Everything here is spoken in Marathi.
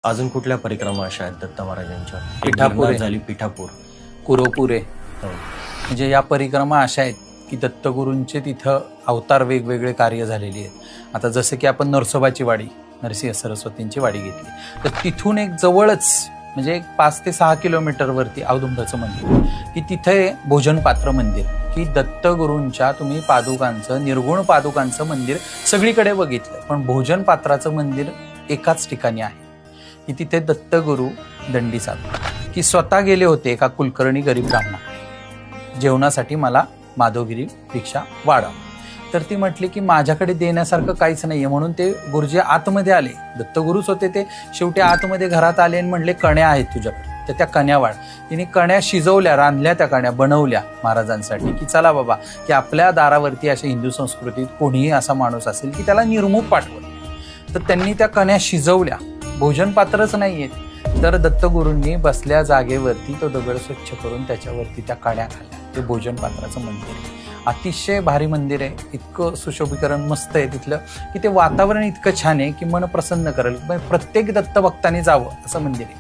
अजून कुठल्या परिक्रमा अशा आहेत दत्त महाराजांच्या? पिठापूर आहे. झाली पिठापूर, कुरोपुरे. हो. म्हणजे या परिक्रमा अशा आहेत की दत्तगुरूंचे तिथं अवतार वेगवेगळे कार्य झालेली आहेत. आता जसं की आपण नरसोबाची वाडी, नरसिंह सरस्वतींची वाडी घेतली, तर तिथून एक जवळच म्हणजे 5 ते 6 किलोमीटरवरती औदुंबरचं मंदिर, की तिथे भोजन पात्र मंदिर, की दत्तगुरूंच्या तुम्ही पादुकांचं, निर्गुण पादुकांचं मंदिर सगळीकडे बघितलं, पण भोजन पात्राचं मंदिर एकाच ठिकाणी आहे, की तिथे दत्तगुरू दंडी साधतात, की स्वतः गेले होते एका कुलकर्णी गरीब ब्राह्मणाकडे, जेवणासाठी मला माधवगिरी भिक्षा वाढा. तर ती म्हटली की माझ्याकडे देण्यासारखं काहीच नाहीये, म्हणून ते गुरुजी आतमध्ये आले, दत्तगुरूच होते ते, शेवटी आतमध्ये घरात आले आणि म्हणले कण्या आहेत तुझ्याकडे, तर त्या कण्या वाढ. तिने कण्या शिजवल्या, रांधल्या, त्या कण्या बनवल्या महाराजांसाठी, की चला बाबा, की आपल्या दारावरती अशा हिंदू संस्कृतीत कोणीही असा माणूस असेल की त्याला निर्मुख पाठवत. तर त्यांनी त्या कण्या शिजवल्या, भोजन पात्रच नाहीयेत, तर दत्तगुरूंनी बसल्या जागेवरती तो दगड स्वच्छ करून त्याच्यावरती त्या कण्या खाल्ल्या. ते भोजन पात्राचं मंदिर आहे, अतिशय भारी मंदिर आहे, इतकं सुशोभीकरण मस्त आहे तिथलं, की ते वातावरण इतकं छान आहे की मन प्रसन्न करेल. प्रत्येक दत्तभक्ताने जावं असं मंदिर आहे.